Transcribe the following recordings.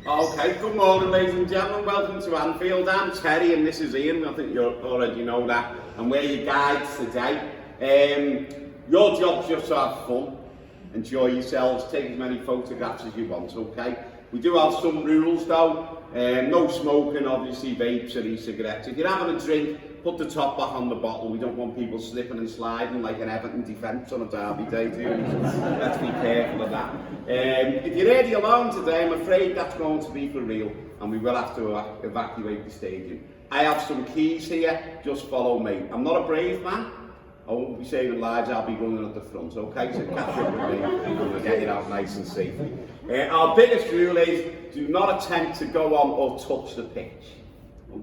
Okay, good morning ladies and gentlemen, welcome to Anfield. I'm Terry and this is Ian. I think you already know that, and we're your guides today. Your job's just to have fun, enjoy yourselves, take as many photographs as you want, okay? We do have some rules though, no smoking, obviously vapes or e-cigarettes. If you're having a drink, put the top back on the bottle. We don't want people slipping and sliding like an Everton defence on a derby day, do we? Let's be careful of that. If you're really alone today, I'm afraid that's going to be for real, and we will have to evacuate the stadium. I have some keys here, just follow me. I'm not a brave man, I won't be saving lives, I'll be running at the front, okay? So catch up with me and we'll get you out nice and safely. Our biggest rule is, do not attempt to go on or touch the pitch,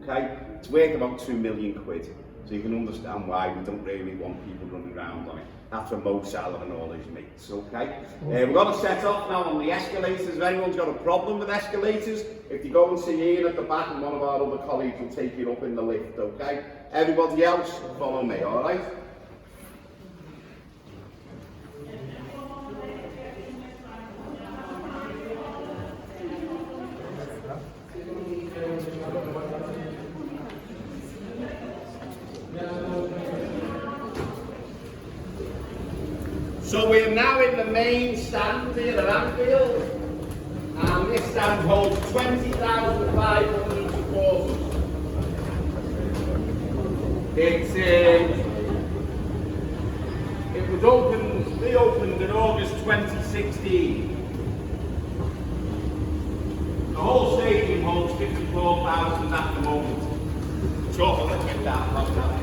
okay? It's worth about £2 million, so you can understand why we don't really want people running around on it. That's for Mo Salah and all his mates, okay? We're going to set off now on the escalators. If anyone's got a problem with escalators, if you go and see Ian at the back and one of our other colleagues will take you up in the lift, okay? Everybody else, follow me, alright? So we're now in the main stand here at Anfield, and this stand holds 20,500 supporters. It was reopened in August 2016. The whole stadium holds 54,000 at the moment. Talk a little bit down, like that.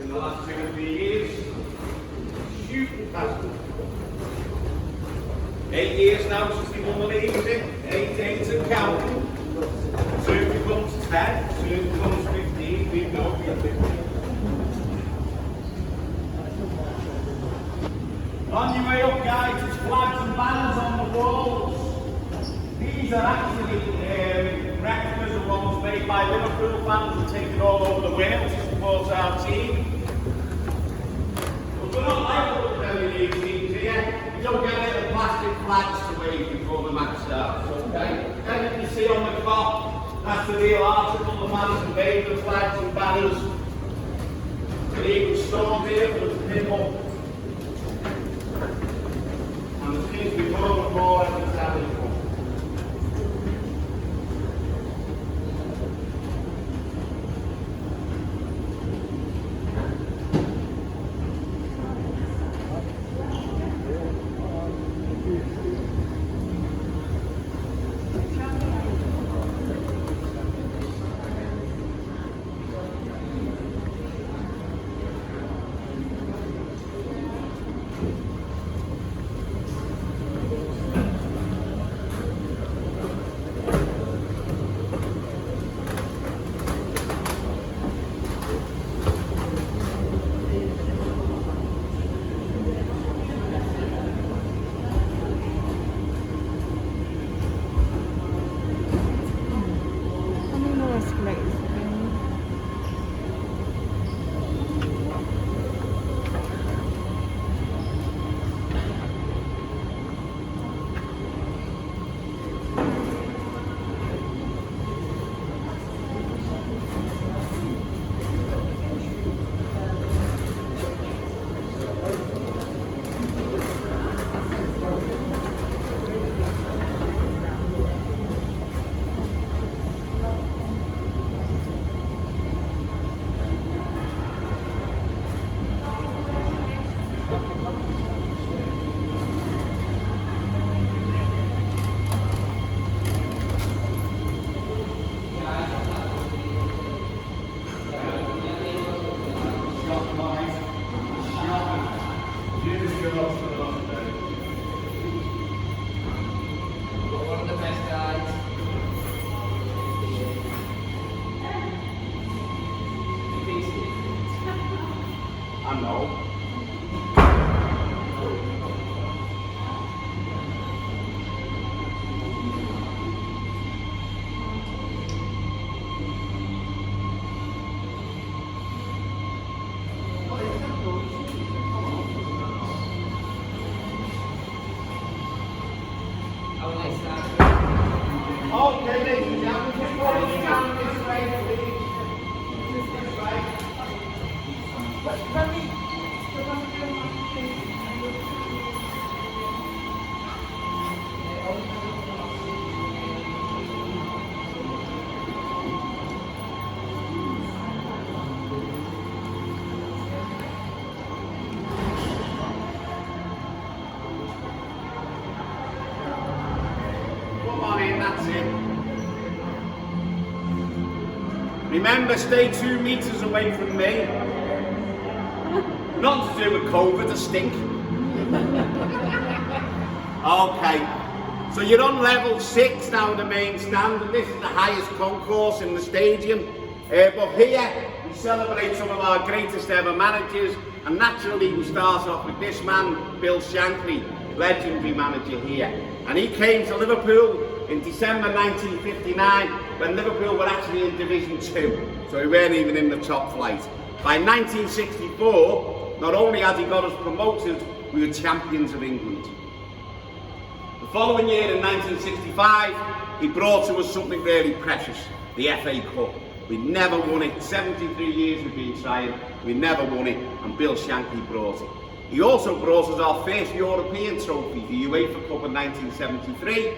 In the last 2 or 3 years, shooting past them. 8 years now since they won the league, is it? 8 and counting. Soon becomes 10, soon becomes 15, we know we are 15. On your way up, guys, there's flags and banners on the walls. These are actually replicas of ones made by Liverpool fans and taken all over the world to support our team. But we're not like other Premier League teams here. You don't get little plastic flags to wave before the match starts, okay? Everything you see on the clock, that's the real article. The fans can wave the flags and banners. They even stormed here for the people. And there seems to be more and more every Saturday. Okay, ladies and gentlemen, just follow me down this way, please. This way. Come on in, that's it. Remember, stay 2 meters away from me. Nothing to do with COVID, a stink. Okay, so you're on level 6 now in the main stand, and this is the highest concourse in the stadium. But here we celebrate some of our greatest ever managers, and naturally we start off with this man, Bill Shankly, legendary manager here. And he came to Liverpool in December 1959 when Liverpool were actually in Division 2, so we weren't even in the top flight. By 1964, not only had he got us promoted, we were champions of England. The following year in 1965, he brought to us something really precious, the FA Cup. We never won it. 73 years we've been trying, we never won it, and Bill Shankly brought it. He also brought us our first European trophy, the UEFA Cup in 1973,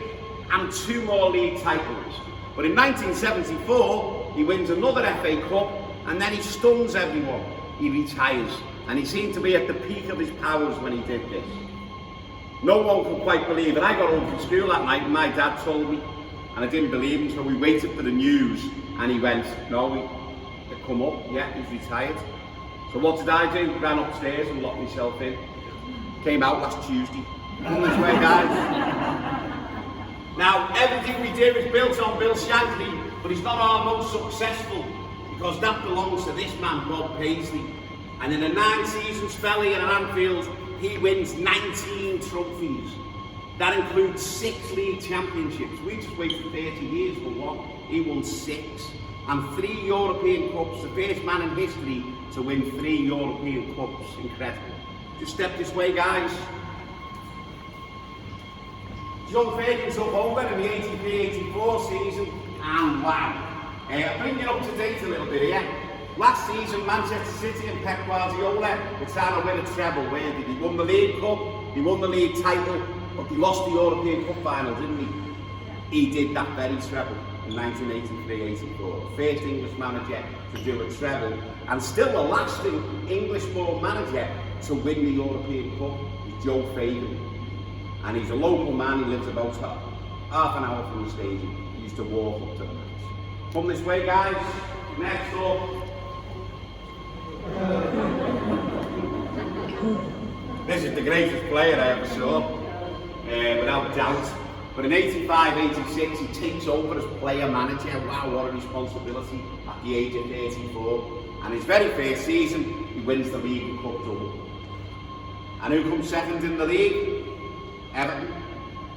and 2 more league titles. But in 1974, he wins another FA Cup, and then he stuns everyone. He retires, and he seemed to be at the peak of his powers when he did this. No one could quite believe it. I got home from school that night, and my dad told me, and I didn't believe him, so we waited for the news, and he went, no, they come up, yeah, he's retired. So what did I do? Ran upstairs and locked myself in. Came out last Tuesday. Come this way, guys. Now, everything we do is built on Bill Shankly, but he's not our most successful, because that belongs to this man, Rob Paisley. And in a 9-season spell here at Anfield, he wins 19 trophies. That includes 6 league championships. We just waited 30 years for one. He won 6. And 3 European Cups, the first man in history to win 3 European Cups. Incredible. Just step this way, guys. John Ferguson took over in the 83-84 season, and wow. I'll bring you up to date a little bit here. Last season, Manchester City and Pep Guardiola were trying to win a treble, weren't they? He won the League Cup, he won the league title, but he lost the European Cup final, didn't he? He did that very treble in 1983-84. First English manager to do a treble, and still the lasting English-born manager to win the European Cup is Joe Fagan. And he's a local man, he lives about half an hour from the stadium. He used to walk up to the match. Come this way, guys. Next up. This is the greatest player I ever saw, without doubt. But in 85-86, he takes over as player manager. Wow, what a responsibility at the age of 34. And his very first season, he wins the League and Cup double. And who comes second in the league? Everton.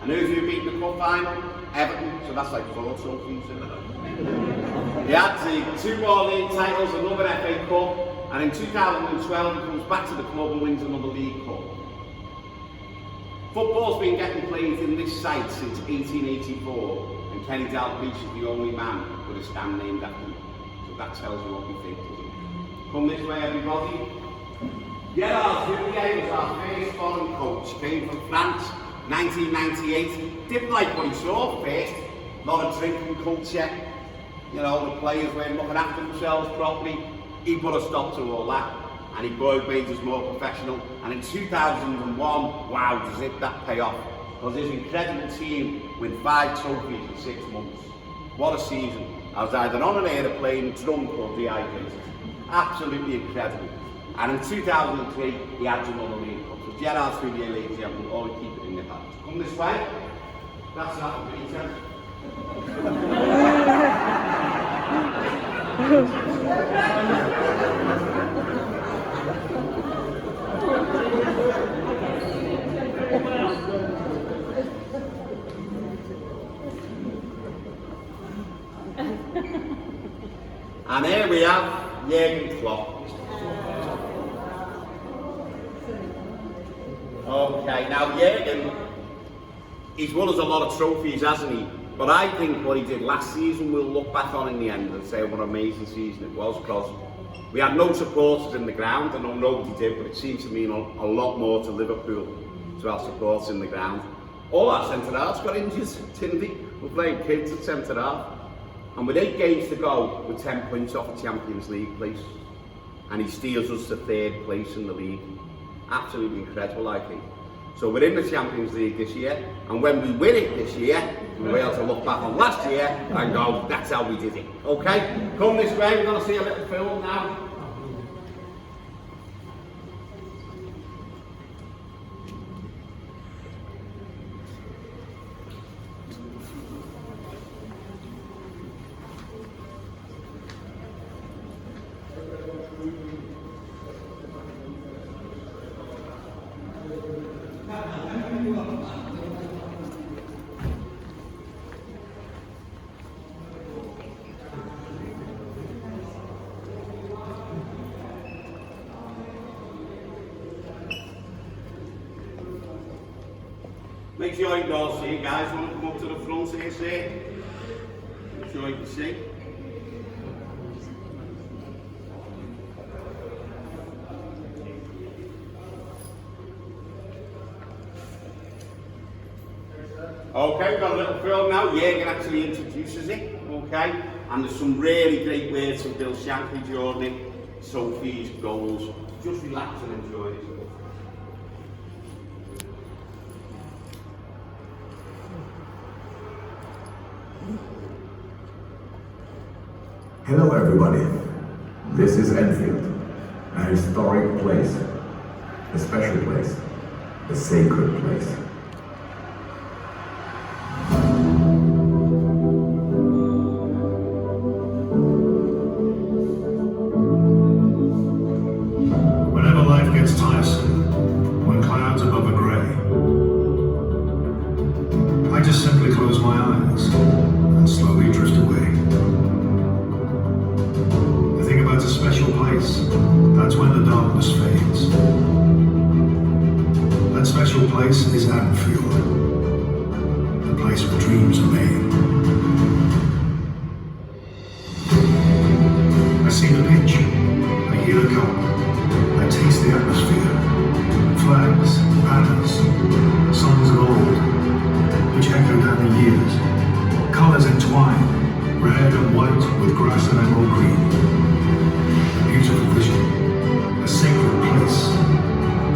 And who's who beat the cup final? Everton. So that's like 4 trophies, isn't it? He had 2 more league titles, another FA Cup, and in 2012 he comes back to the club and wins another League Cup. Football's been getting played in this site since 1884, and Kenny Dalglish is the only man with a stand named after him. So that tells you what we think, doesn't it? Come this way, everybody. Gerard Houllier was our first foreign coach. Came from France, 1998. Didn't like what he saw first. A lot of drinking culture. You know, the players weren't looking after themselves properly. He put a stop to all that, and he made us more professional. And in 2001, wow, does that pay off? Because his incredible team win 5 trophies in 6 months. What a season. I was either on an aeroplane, drunk or dehydrated. Absolutely incredible. And in 2003, he had another League Cup. So Gerard Houllier, ladies and gentlemen, always keep it in your heart. Come this way. That's that, Peter. And here we have Jürgen Klopp. Okay, now Jürgen, he's won us a lot of trophies, hasn't he? But I think what he did last season, we'll look back on in the end and say what an amazing season it was, because we had no supporters in the ground. I know nobody did, but it seems to mean a lot more to Liverpool to have supporters in the ground. All our centre-halves got injured, didn't they? We're playing kids at centre-half. And with 8 games to go, with 10 points off the Champions League place, and he steals us to 3rd place in the league. Absolutely incredible, I think. So we're in the Champions League this year, and when we win it this year, we'll be able to look back on last year and go, that's how we did it. Okay? Come this way, we're going to see a little film now. Make sure you can all see, guys. Want to come up to the front here, see? Make sure you can see. Okay, we've got a little film now. Jürgen actually introduces it, okay? And there's some really great words from Bill Shankly during it. Sophie's goals. Just relax and enjoy it. Hello everybody, this is Anfield, a historic place, a special place, a sacred place. Whenever life gets tiresome, when clouds above are grey, I just simply close my eyes and slowly drift away. It's a special place. That's when the darkness fades. That special place is Anfield, the place where dreams are made. I see the pitch, I hear the cup, I taste the atmosphere. Flags, banners, songs of old, which echo down the years. Colours entwine, red and white with grass and emerald green. Beautiful vision, a sacred place,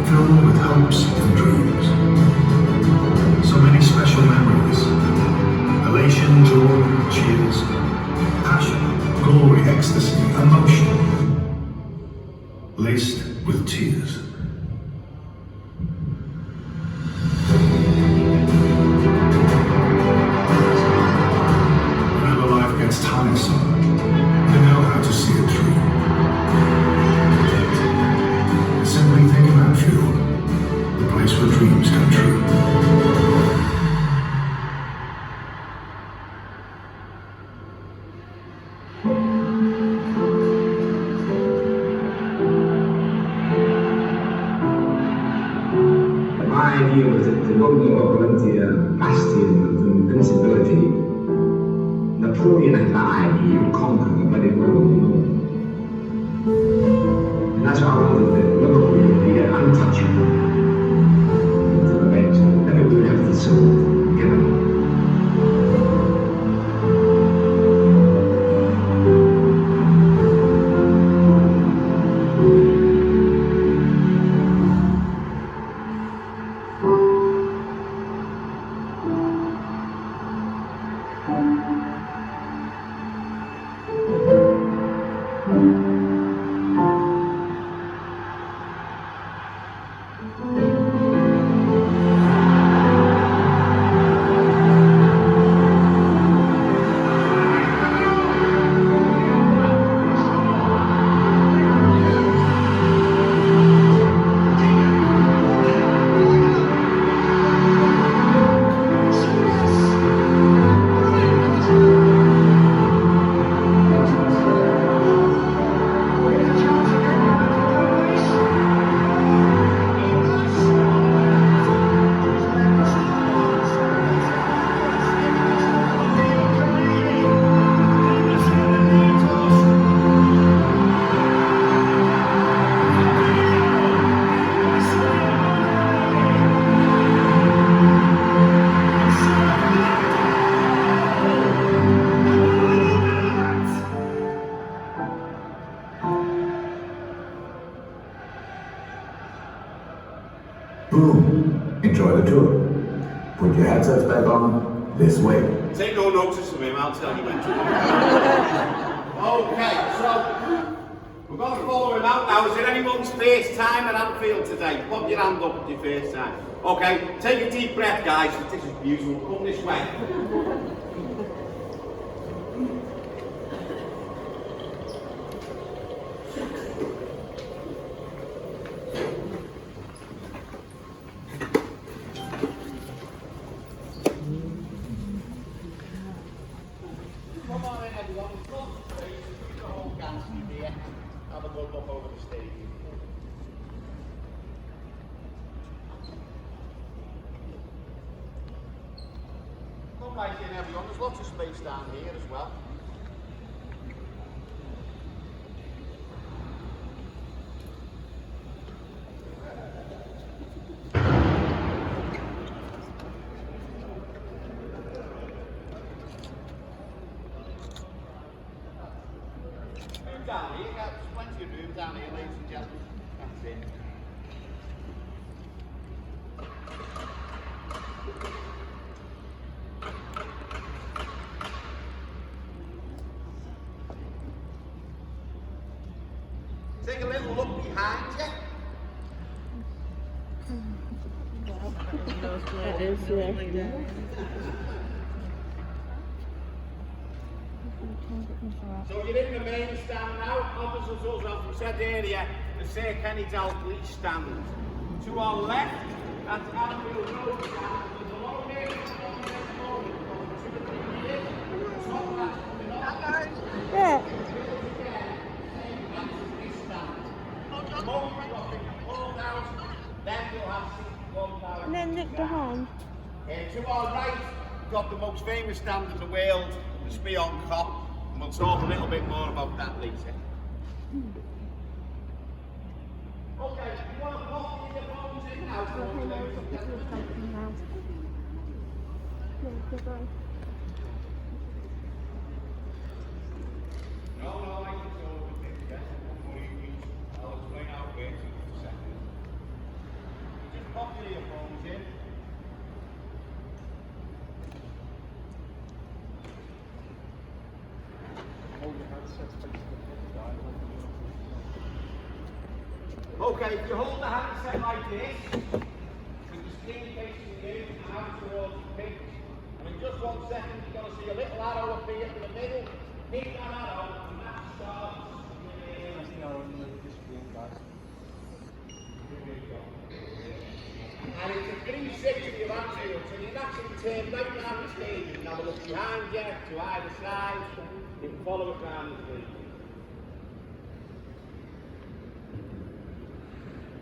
filled with hopes and dreams. So many special memories, elation, joy, cheers, passion, glory, ecstasy, emotion, laced with tears. Whenever life gets tiresome, I know how to see it through. Simply think of Anfield, the place where dreams come true. My idea was that the London were going to be a bastion of invincibility. Napoleon had that idea, he would conquer the bloody world, you know. And that's why I wanted that Liverpool would be untouchable until eventually. Then we would have the sword, you know. Put your headsets back on. This way. Take no notice of him, I'll tell you when to. Okay, so we're going to follow him out now. Is it anyone's first time at Anfield today? Put your hand up at your first time. Okay, take a deep breath, guys. This is beautiful. Come this way. Come on in, everyone. Look, the whole gangster here. Have a good look over the stadium. Come right in, everyone. There's lots of space down here as well. Down here, there's plenty of room down here, ladies and gentlemen. That's it. Take a little look behind you. It is, yeah. So you're in the main stand now, opposite us, as we said earlier, the Sir Kenny Dalglish stand. To our left, that's Anfield Road stand. There's a lot of men on there at the moment, because 2 or 3 years, the top that's coming on. Yeah. This stand. The moment we've got the pulled out, then we'll have 61,000. And then look behind. To our right, we've got the most famous stand in the world, the Spion Cop. And we'll talk a little bit more about that later. Okay, you want to pop your phones in now? No, I can show you the picture. I'll explain how it works in a second. Just pop your earphones in. Okay, if you hold the handset like this, with the screen facing you and out towards the pitch, and in just 1 second you're going to see a little arrow appear in the middle, hit that arrow, and that starts and it's a 360 of Anfield, so you can actually turn right around the stadium and have a look behind you, to either side, you can follow it around the stadium.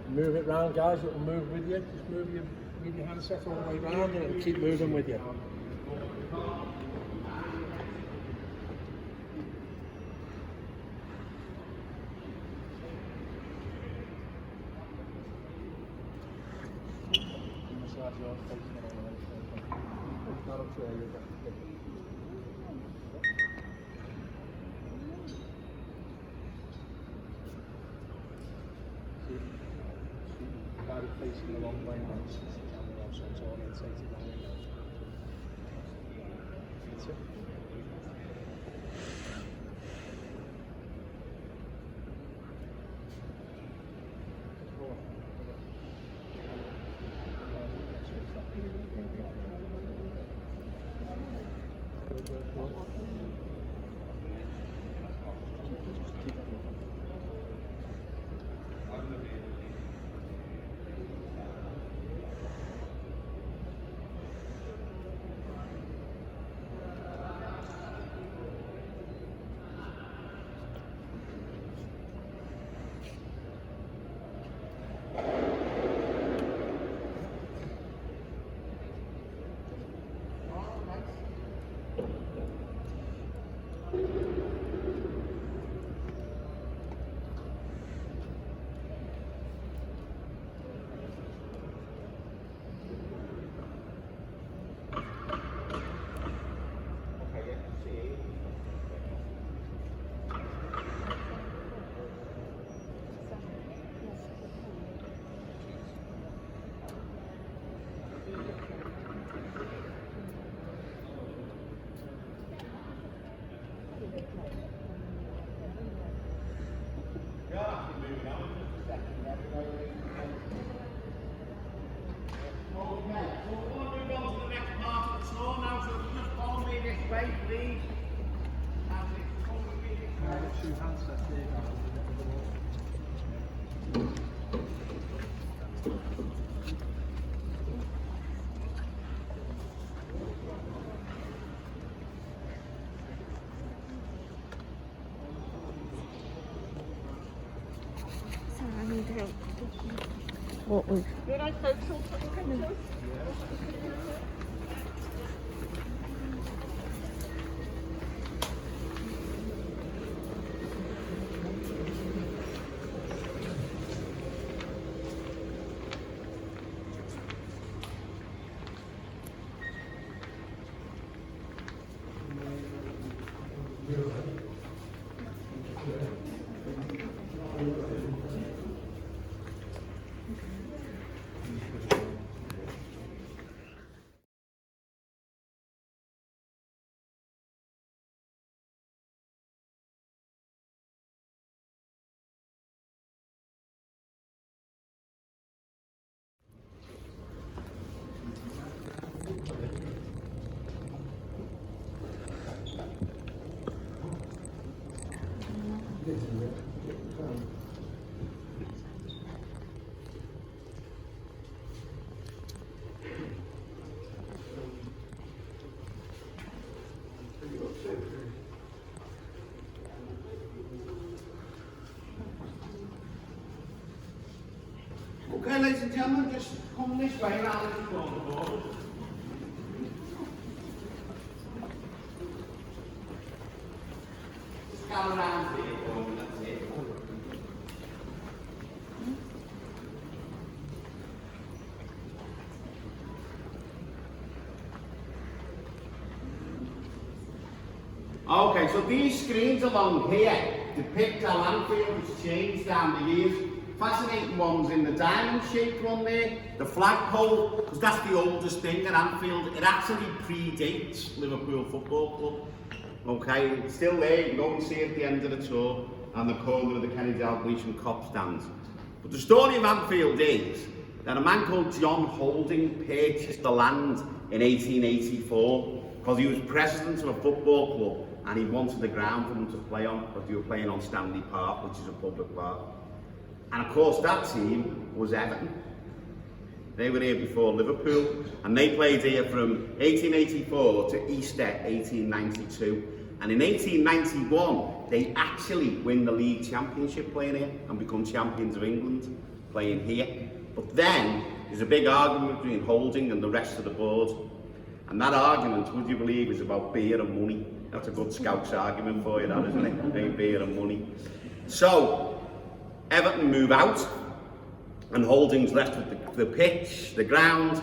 Move it round, guys, it'll move with you. Just move your handset all the way round and it'll keep moving with you. Facing the wrong way now, so it's orientated that way. That's it. way, please. Two handsets there, guys. What was? Okay, ladies and gentlemen, just come this way around the corner. Just come around here, that's it. Okay, so these screens along here depict how Anfield has changed down the years. Fascinating ones in the diamond-shaped one there, the flagpole, because that's the oldest thing at Anfield. It actually predates Liverpool Football Club. Okay, it's still there, you can go and see it at the end of the tour, and the corner of the Kenny Dalglish and Cop stands. But the story of Anfield is that a man called John Holding purchased the land in 1884 because he was president of a football club and he wanted the ground for them to play on, because they were playing on Stanley Park, which is a public park. And of course that team was Everton. They were here before Liverpool, and they played here from 1884 to Easter 1892. And in 1891, they actually win the league championship playing here and become champions of England playing here. But then there's a big argument between Holding and the rest of the board. And that argument, would you believe, is about beer and money. That's a good Scouts argument for you, that, isn't it? Beer and money. So, Everton move out, and Holding's left with the pitch, the ground,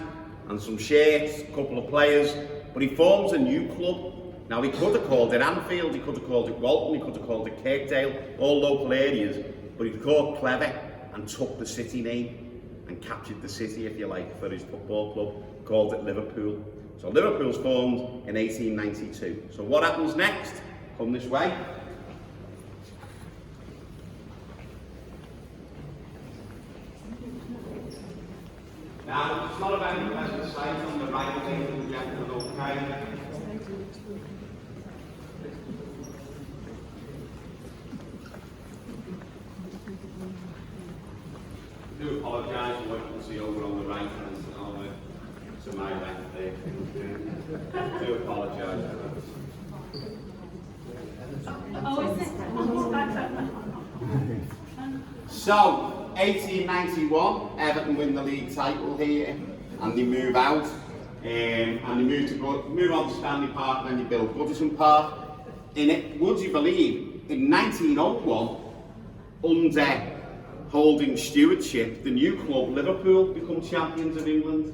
and some shirts, a couple of players, but he forms a new club. Now, he could have called it Anfield, he could have called it Walton, he could have called it Kirkdale, all local areas, but he got clever and took the city name and captured the city, if you like, for his football club, called it Liverpool. So Liverpool's formed in 1892. So what happens next? Come this way. Now, it's not a very pleasant sight on the right, ladies and gentlemen, okay? I do apologise for what you can see over on the right and to my left there. I do apologise for that. So, 1891, Everton win the league title here, and they move out, and they move on to Stanley Park, and then they build Goodison Park. Would you believe, in 1901, under Holding's stewardship, the new club, Liverpool, become champions of England.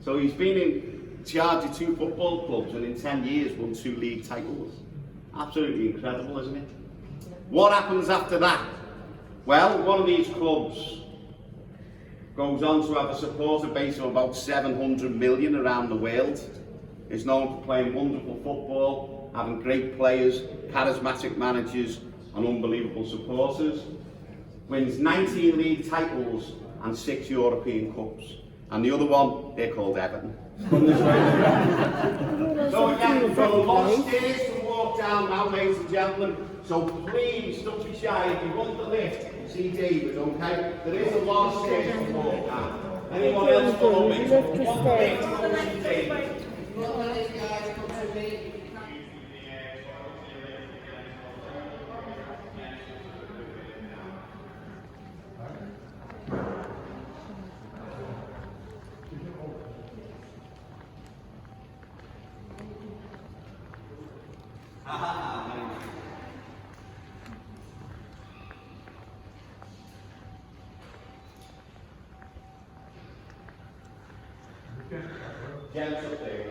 So he's been in charge of 2 football clubs, and in 10 years won 2 league titles. Absolutely incredible, isn't it? What happens after that? Well, one of these clubs goes on to have a supporter base of about 700 million around the world. It's known for playing wonderful football, having great players, charismatic managers, and unbelievable supporters. Wins 19 league titles and 6 European Cups. And the other one, they're called Everton. So again, we've got a lot of now, ladies and gentlemen. So please don't be shy. If you want the lift, see David, okay? There is a lot of stairs to walk down. Anyone else follow me? Lift the Want the lift, stairs. see David. Gents up there.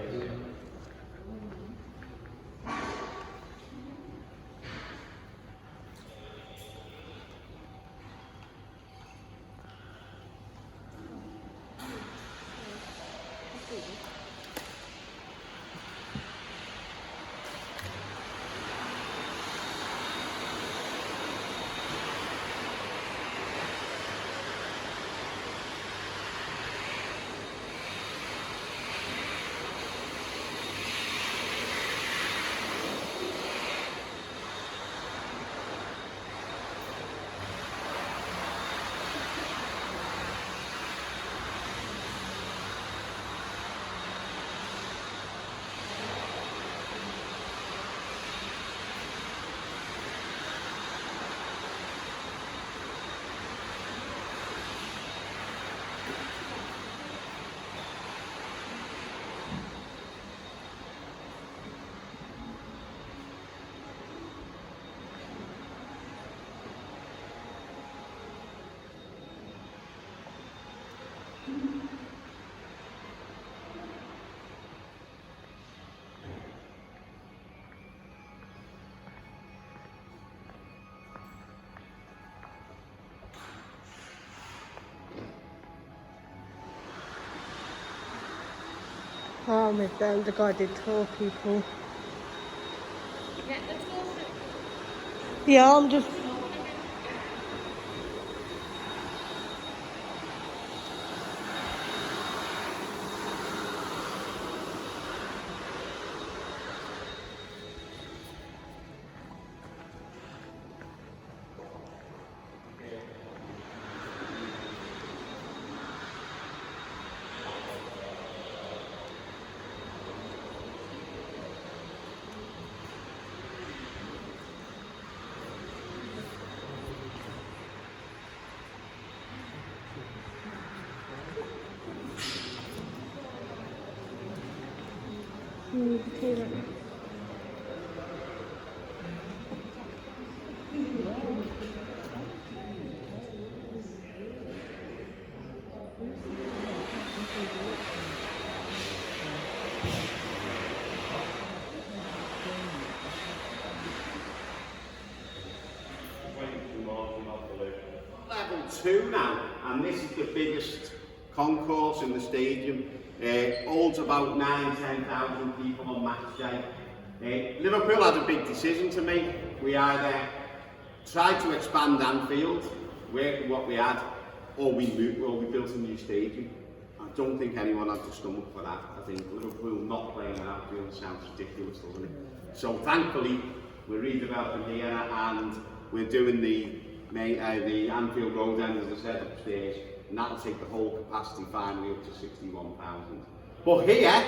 Oh, my friend, the guy did tell people. Yeah, I'm just. Level 2 now, and this is the biggest concourse in the stadium. Holds about 10,000 people on match day. Liverpool had a big decision to make. We either tried to expand Anfield, work with what we had, or we built a new stadium. I don't think anyone had the stomach for that. I think Liverpool not playing at Anfield sounds ridiculous, doesn't it? So thankfully, we're redeveloping here and we're doing the Anfield Road end, as I said, upstairs, and that'll take the whole capacity finally up to 61,000. But here,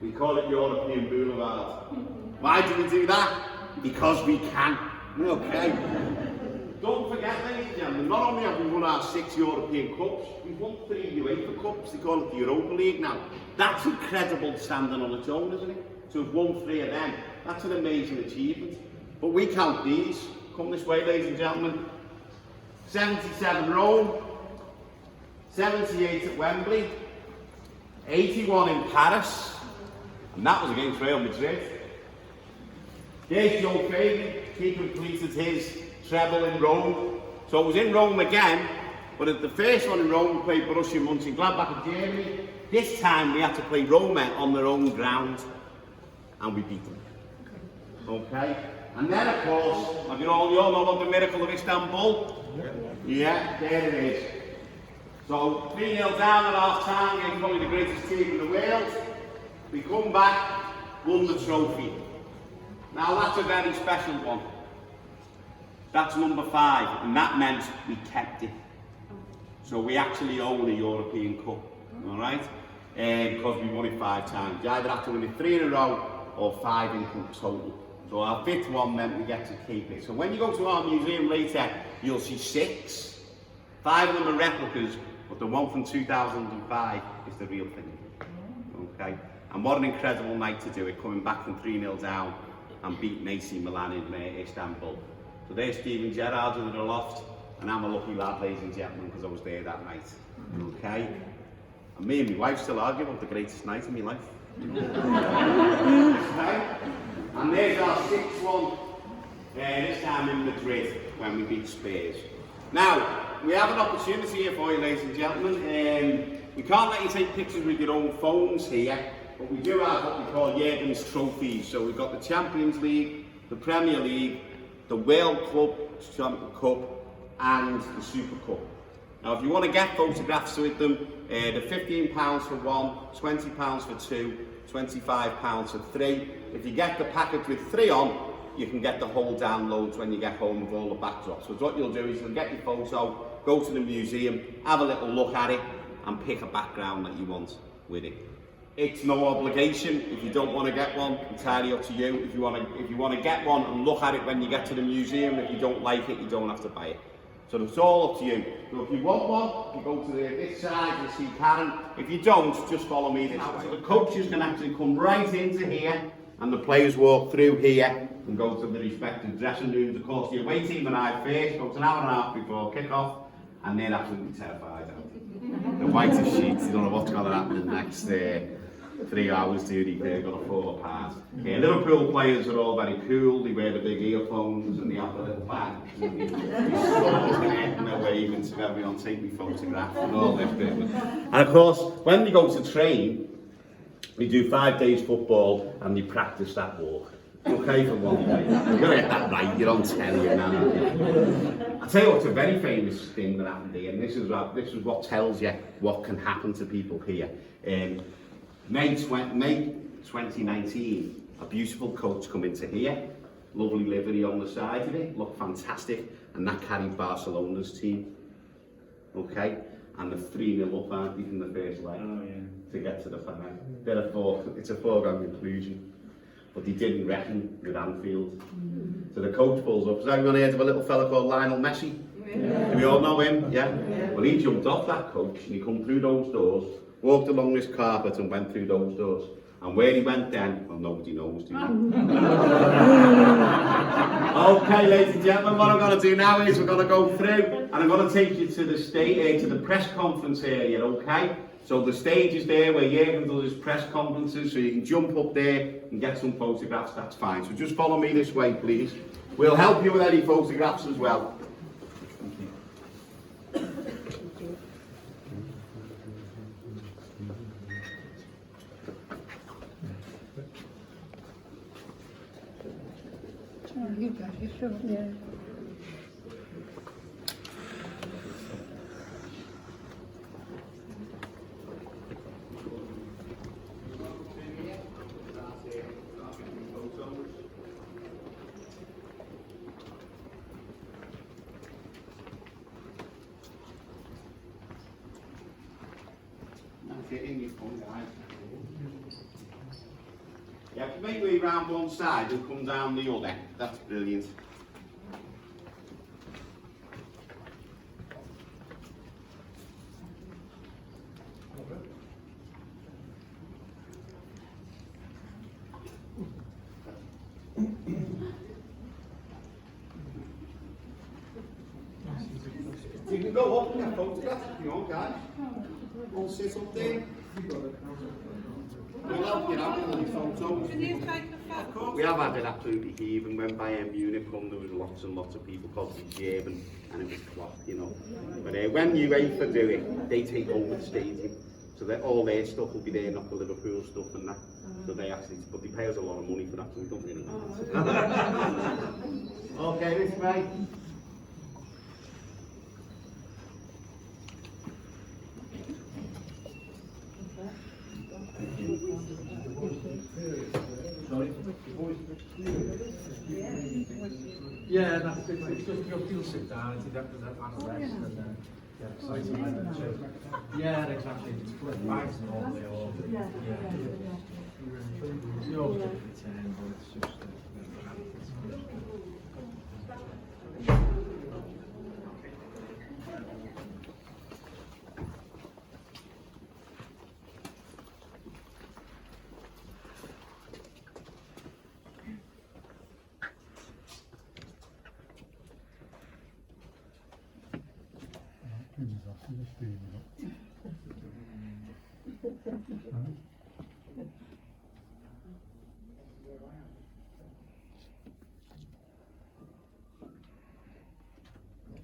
we call it European Boulevard. Why do we do that? Because we can. Okay. Don't forget, ladies and gentlemen, not only have we won our 6 European Cups, we've won 3 UEFA Cups. They call it the Europa League now. That's incredible standing on its own, isn't it? So we've won 3 of them. That's an amazing achievement. But we count these. Come this way, ladies and gentlemen. 77 Rome, 78 at Wembley, 81 in Paris, and that was against Real Madrid. There's Joe Fagan, he completed his treble in Rome. So it was in Rome again, but at the first one in Rome we played Borussia Mönchengladbach in Germany. This time we had to play Roma on their own ground, and we beat them. Okay? And then, of course, you all know about the miracle of Istanbul? Yeah, there it is. So, 3-0 down at half-time, against probably the greatest team in the world. We come back, won the trophy. Now that's a very special one. That's number 5, and that meant we kept it. So we actually own a European Cup, all right? Because we won it 5 times. You either have to win it 3 in a row or 5 in total. So our 5th one meant we get to keep it. So when you go to our museum later, you'll see 6. 5 of them are replicas, but the one from 2005 is the real thing. Okay? And what an incredible night to do it, coming back from 3-0 down and beating AC Milan in Istanbul. So there's Steven Gerrard in the loft, and I'm a lucky lad, ladies and gentlemen, because I was there that night. Okay? And me and my wife still argue about the greatest night of my life. Okay? And there's our 6th one, this time in Madrid, when we beat Spurs. Now, we have an opportunity here for you, ladies and gentlemen. We can't let you take pictures with your own phones here, but we do have what we call Jurgen's trophies. So we've got the Champions League, the Premier League, the World Club Cup, and the Super Cup. Now, if you want to get photographs with them, they're £15 for 1, £20 for 2, £25 for 3. If you get the package with 3 on, you can get the whole downloads when you get home with all the backdrops. So what you'll do is you'll get your photo, go to the museum, have a little look at it, and pick a background that you want with it. It's no obligation. If you don't want to get one, entirely up to you. If you want to get one and look at it when you get to the museum, if you don't like it, you don't have to buy it. So it's all up to you. So if you want one, you go to this side and see Karen. If you don't, just follow me this way. So the coaches can actually come right into here, and the players walk through here and go to the respective dressing rooms. Of course, the away team and I first goes an hour and a half before kick-off, and they're absolutely terrified. The whitest sheets, you don't know what's going to happen in the next 3 hours, they're going to fall apart. Liverpool players are all very cool. They wear the big earphones and they have the little bags and they're waving to everyone, take me photograph and all this bit. And of course, when they go to train, we do 5 days football and they practice that walk. Okay, for 1 day. You're going to get that right, you're on telly and that. I'll tell you what's a very famous thing that happened here, and this is what tells you what can happen to people here. May 2019, a beautiful coach come into here, lovely livery on the side of it, looked fantastic, and that carried Barcelona's team. Okay, and the 3-0 up, aren't they, from the first leg to get to the final. It's a foregone conclusion. But they didn't reckon with Anfield. So the coach pulls up. Has anyone heard of a little fella called Lionel Messi? Yeah. Do we all know him? Yeah? Well, he jumped off that coach and he come through those doors, walked along this carpet and went through those doors. And where he went then, well, nobody knows, do you? Okay, ladies and gentlemen, what I'm going to do now is we're going to go through and I'm going to take you to the stage, to the press conference area, okay? So the stage is there where Jurgen does his press conferences, so you can jump up there and get some photographs, that's fine. So just follow me this way, please. We'll help you with any photographs as well. You got it, sure. Yeah. Yeah, if you make your way round one side and come down the other, that's brilliant. You can go up and get photographs if you want, guys. All sit up there. We'll help you out with any photos. Can you take a photo? We have had it absolutely heaving. When Bayern Munich come, there was lots and lots of people called German, and it was clock, you know. But when UEFA do it, they take over the stadium. So that all their stuff will be there, not the Liverpool stuff and that. So they actually, but they pay us a lot of money for that, so we don't really know. Okay, this way. Sorry? Yeah, that's it. It's just you'll sit down, it's have a rest, and then get excited. Yeah, exactly. It's good. Nice and all day all. Yeah. You always get the 10, but it's just.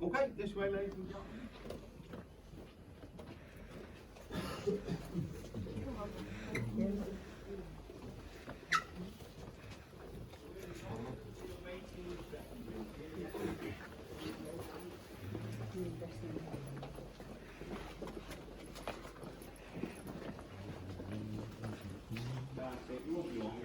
Okay, this way, ladies and gentlemen. It won't be long,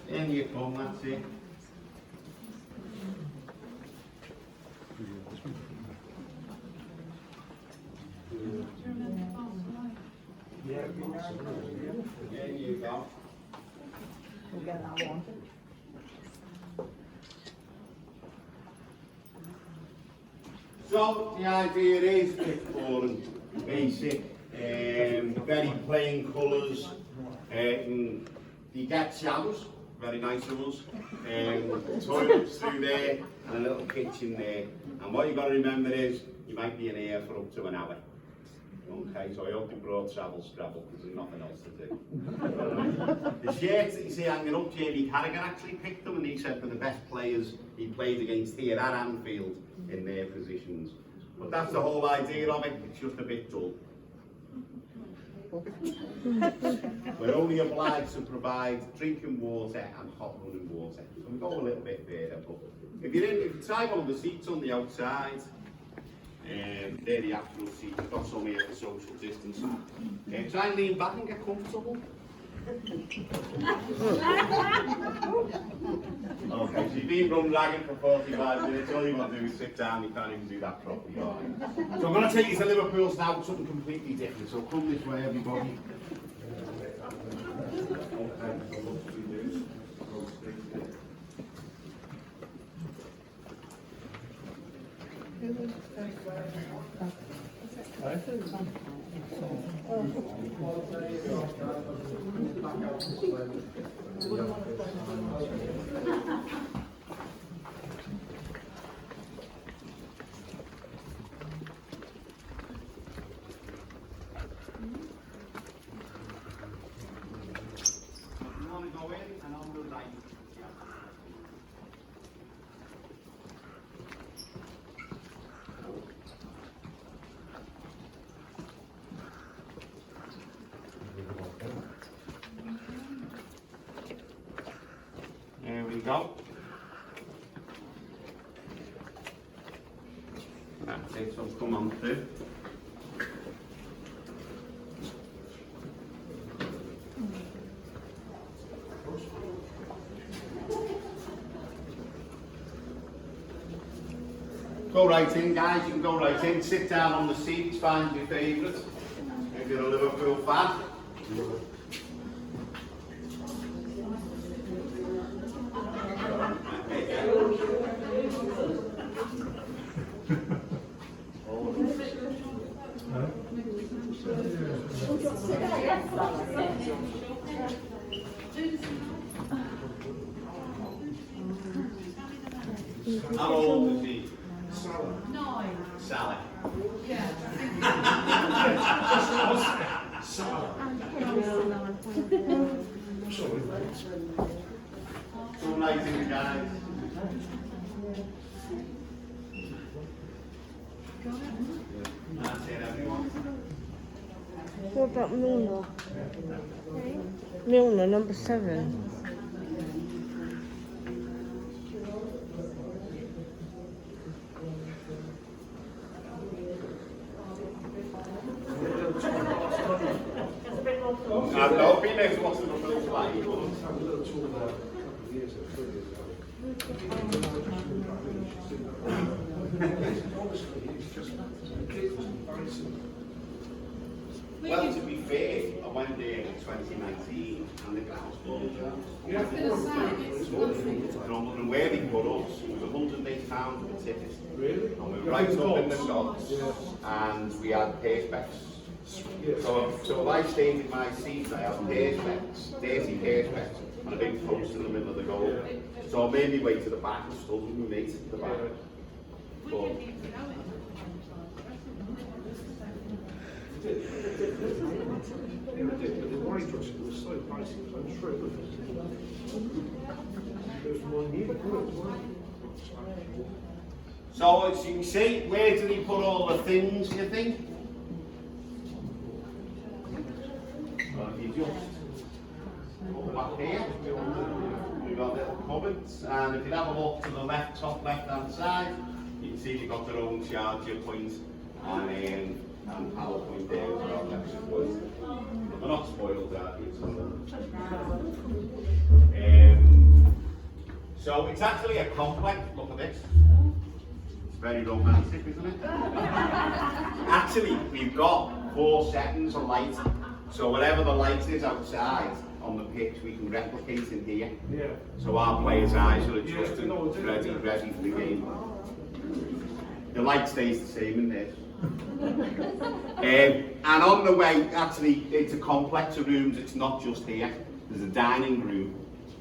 in you come, that's it. There you go. So the idea is picture and basic, very plain colours. You get showers, very nice ones. Toilets through there and a little kitchen there. And what you've got to remember is you might be in here for up to an hour. Okay, so I hope you brought travel Scrabble because there's nothing else to do. The shirts that you see hanging up, Jamie Carragher actually picked them and he said they're the best players he played against here at Anfield in their positions. But that's the whole idea of it, it's just a bit dull. We're only obliged to provide drinking water and hot running water. So we go a little bit further, but if you try one of the seats on the outside, they're the actual seats. We've got some here for social distancing. Try and lean back and get comfortable. Okay, so you've been run ragged for 45 minutes. All you want to do is sit down. You can't even do that properly. Right? So I'm going to take you to Liverpool's now, something completely different. So come this way, everybody. There we go. That's it, so come on through. Go right in, guys, you can go right in, sit down on the seats, find your favourite, if you're a Liverpool fan. How old is he? Sally. Yeah. So nice in the guys. That's it, everyone. about Milner? Milner, number 7. No, he knows what it looks like. Well, to be fair, I went there in 2019 and the ground's full. And where they put us was £108 for the ticket. Really? And we were right up in the shops and we had perspex. So if I stayed in my seat, I had perspex, dirty perspex, and a big post in the middle of the goal. So I made my way to the back and stood with my mate at the back. But, so as you can see, where did he put all the things, you think? Well, if you just go back here, we've got little cupboards, and if you have a look to the left, top left-hand side, you can see they've got their own charger point and power point there as well. But they're not spoiled, are they? So it's actually a complex. Look at this. It's very romantic, isn't it? Actually, we've got 4 seconds of light. So whatever the light is outside on the pitch, we can replicate in here. Yeah. So our players' eyes are adjusted, ready for the game. The light stays the same in there. And on the way, actually, it's a complex of rooms. It's not just here. There's a dining room,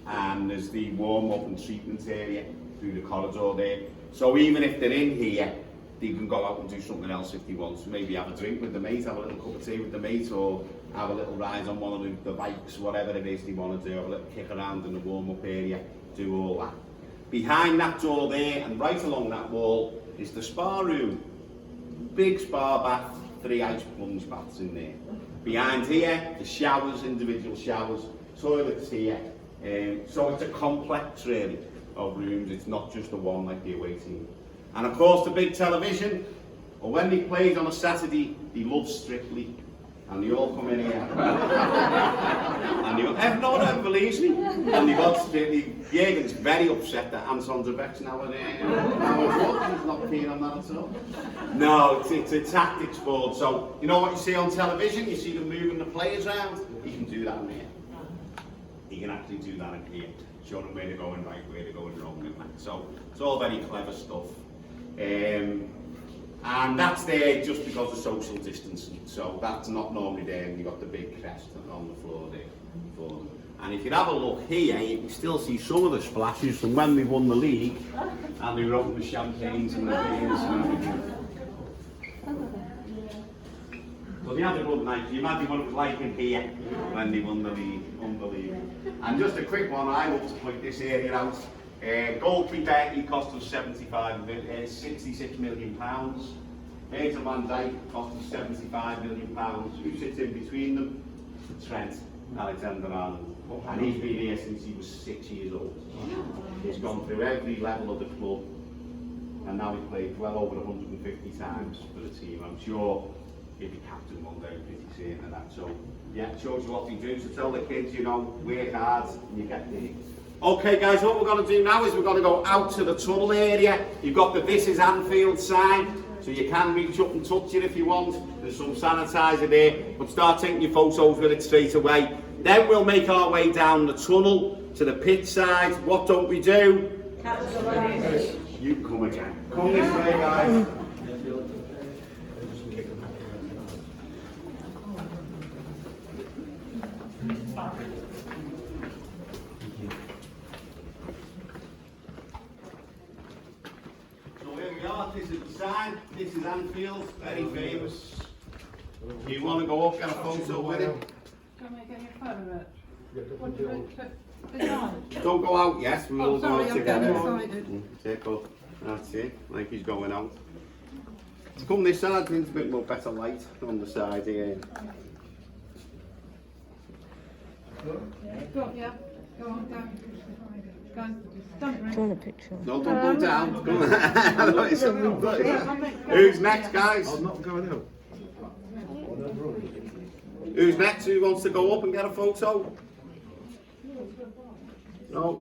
and there's the warm-up and treatment area through the corridor there. So even if they're in here, they can go out and do something else if they want. So maybe have a drink with the mate, have a little cup of tea with the mate, or have a little ride on one of the bikes, whatever it is they want to do, have a little kick around in the warm-up area, do all that. Behind that door there, and right along that wall, is the spa room. Big spa bath, 3 ice plunge baths in there. Behind here, the showers, individual showers, toilets here. So it's a complex really of rooms. It's not just the one like the away team. And of course the big television. Well, when they played on a Saturday, they loved Strictly, and they all come in here. And they go, no one believes me. And they got Strictly. Jürgen's very upset that Anton Beck's now he's not keen on that at all. No, it's a tactics board. So you know what you see on television? You see them moving the players around. You can do that in here. You can actually do that in here. Show them where they're going right, where they're going wrong, and that. So it's all very clever stuff. And that's there just because of social distancing. So that's not normally there, and you've got the big crest on the floor there for them. And if you have a look here, you can still see some of the splashes from when they won the league, and they were opening the champagnes and the beers and everything. So they had a good night. You imagine what it was like in here when they won the league. Unbelievable. And just a quick one, I love to point this area out. Goalkeeper, he cost us 66 million pounds. Virgil van Dijk cost us 75 million pounds. Who sits in between them? Trent Alexander-Arnold. And he's been here since he was 6 years old. He's gone through every level of the club, and now he played well over 150 times for the team. I'm sure he'll be captain one day, pretty certain of that. So yeah, it shows you what they do. So tell the kids, you know, work hard and you get there. Okay guys, what we're going to do now is we're going to go out to the tunnel area. You've got the This is Anfield sign, so you can reach up and touch it if you want. There's some sanitizer there, but start taking your photos with it straight away. Then we'll make our way down the tunnel to the pitch side. What don't we do? Capitalize. You can come again. Come this way, guys. This is the sign. This is Anfield, very famous. Do you want to go up, get a photo with it? Can I get your photo of it? What do you put? Don't go out yet, we'll all go out together. Take up. That's it, like he's going out. Come this side, there's a bit more better light on the side here. Go, yeah. Go on, go. Go on. Don't Do you want a picture? No, don't go down. Come on. Who's next, guys? I'm not going out. Who's next? Who wants to go up and get a photo? No.